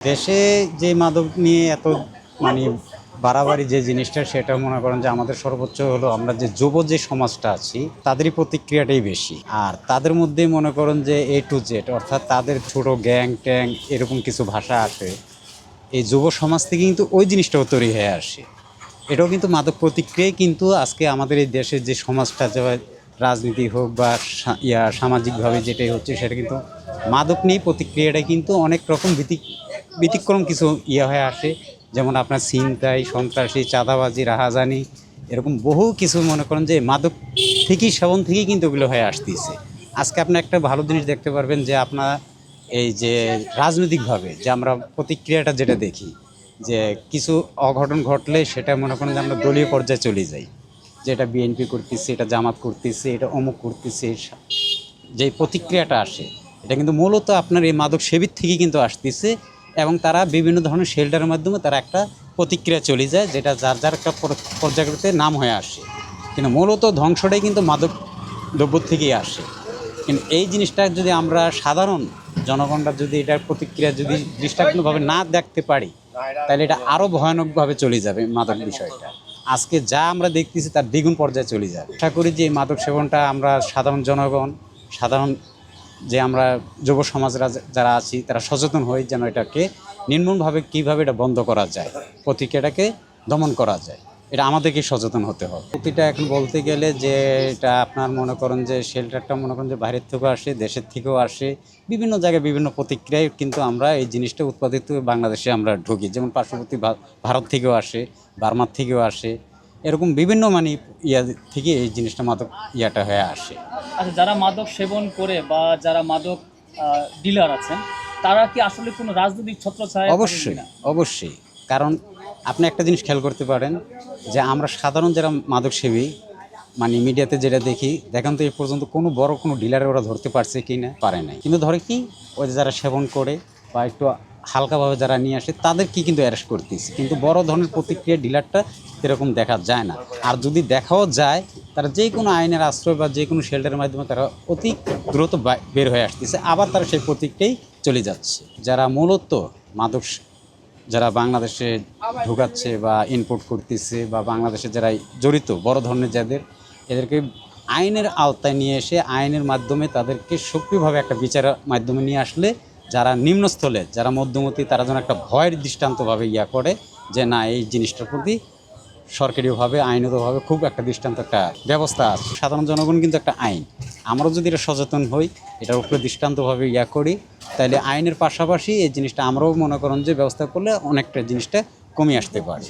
দেশে যে মাদক নিয়ে এত মানে বাড়াবাড়ি যে জিনিসটা সেটা মনে করেন যে আমাদের সর্বোচ্চ হলো আমরা যে যুব যে সমাজটা আছি তাদেরই প্রতিক্রিয়াটাই বেশি। আর তাদের মধ্যেই মনে করেন যে A to Z অর্থাৎ তাদের ছোট গ্যাং ট্যাং এরকম কিছু ভাষা আসে। এই যুব সমাজ থেকে কিন্তু ওই জিনিসটাও তৈরি হয়ে আসে। এটাও কিন্তু মাদক প্রতিক্রিয়ায় কিন্তু আজকে আমাদের এই দেশের যে সমাজটা যে রাজনীতি হোক বা সামাজিকভাবে যেটাই হচ্ছে সেটা কিন্তু মাদক নিয়ে প্রতিক্রিয়াটা কিন্তু অনেক রকম ব্যতিক্রম কিছু হয়ে আসে। যেমন আপনার ছিনতাই, সন্ত্রাসী, চাঁদাবাজি, রাহাজানি এরকম বহু কিছু মনে করেন যে মাদক থেকেই সেবন থেকেই কিন্তু ওগুলো হয়ে আসতেছে। আজকে আপনি একটা ভালো জিনিস দেখতে পারবেন যে আপনার এই যে রাজনৈতিকভাবে যে আমরা প্রতিক্রিয়াটা যেটা দেখি যে কিছু অঘটন ঘটলে সেটা মনে করেন যে আমরা দলীয় পর্যায়ে চলে যাই, যে এটা বিএনপি করতেছে, এটা জামাত করতেছে, এটা অমুক করতেছে। যে প্রতিক্রিয়াটা আসে এটা কিন্তু মূলত আপনার এই মাদক সেবীর থেকেই কিন্তু আসতেছে এবং তারা বিভিন্ন ধরনের শেল্টারের মাধ্যমে তারা একটা প্রতিক্রিয়া চলে যায়, যেটা যার যার একটা পর্যায়ক্রমে নাম হয়ে আসে। কিন্তু মূলত ধ্বংসটাই কিন্তু মাদক দ্রব্য থেকেই আসে। কিন্তু এই জিনিসটা যদি আমরা সাধারণ জনগণরা যদি এটার প্রতিক্রিয়া যদি দৃষ্টান্তভাবে না দেখতে পারি তাহলে এটা আরও ভয়ানকভাবে চলে যাবে মাদক বিষয়টা। আজকে যা আমরা দেখতেছি তার দ্বিগুণ পর্যায়ে চলে যাবে। আশা করি যে এই মাদক সেবনটা আমরা সাধারণ জনগণ, সাধারণ যে আমরা যুব সমাজরা যারা আছি তারা সচেতন হই যেন এটাকে নির্মূলভাবে কীভাবে এটা বন্ধ করা যায়, প্রতিক্রিয়াটাকে দমন করা যায়, এটা আমাদেরকে সচেতন হতে হবে। প্রতিটা এখন বলতে গেলে যে এটা আপনার মনে করেন যে শেল্টারটা মনে করেন যে বাইরের থেকেও আসে, দেশের থেকেও আসে, বিভিন্ন জায়গায় বিভিন্ন প্রতিক্রিয়ায় কিন্তু আমরা এই জিনিসটা উৎপাদিত বাংলাদেশে আমরা ঢুকি। যেমন পার্শ্ববর্তী ভারত থেকেও আসে, বার্মার থেকেও আসে, এরকম বিভিন্ন মানে থেকে এই জিনিসটা মাদক হয়ে আসে। আচ্ছা, যারা মাদক সেবন করে বা যারা মাদক ডিলার আছেন তারা কি আসলে কোনো রাজনৈতিক ছত্রছায়া? অবশ্যই অবশ্যই। কারণ আপনি একটা জিনিস খেয়াল করতে পারেন যে আমরা সাধারণ যারা মাদক সেবী মানে মিডিয়াতে যেটা দেখেন তো এই পর্যন্ত কোনো বড় কোনো ডিলারে ওরা ধরতে পারছে কি না, পারে নাই। কিন্তু ধরে কি ওই যে যারা সেবন করে বা একটু হালকাভাবে যারা নিয়ে আসে তাদেরকে কিন্তু অ্যারেস্ট করতেছে, কিন্তু বড় ধরনের প্রতিক্রিয়া ডিলারটা এরকম দেখা যায় না। আর যদি দেখাও যায় তারা যে কোনো আইনের আশ্রয় বা যে কোনো শেল্টারের মাধ্যমে তারা অতি দ্রুত বের হয়ে আসতেছে, আবার তারা সেই প্রতিক্রিয়াই চলে যাচ্ছে। যারা মূলত মাদক যারা বাংলাদেশে ঢুকাচ্ছে বা ইনপোর্ট করতেছে বা বাংলাদেশে যারা জড়িত বড় ধরনের যাদের, এদেরকে আইনের আওতায় নিয়ে এসে আইনের মাধ্যমে তাদেরকে সক্রিয়ভাবে একটা বিচারের মাধ্যমে নিয়ে আসলে যারা নিম্নস্থলে যারা মধ্যমতি তারা যেন একটা ভয়ের দৃষ্টান্তভাবে করে যে না এই জিনিসটার প্রতি সরকারিভাবে আইনগতভাবে খুব একটা দৃষ্টান্ত একটা ব্যবস্থা আছে। সাধারণ জনগণ কিন্তু একটা আইন, আমরাও যদি এটা সচেতন হই, এটার উপরে দৃষ্টান্তভাবে করি, তাহলে আইনের পাশাপাশি এই জিনিসটা আমরাও মনে করেন যে ব্যবস্থা করলে অনেকটা জিনিসটা কমে আসতে পারে।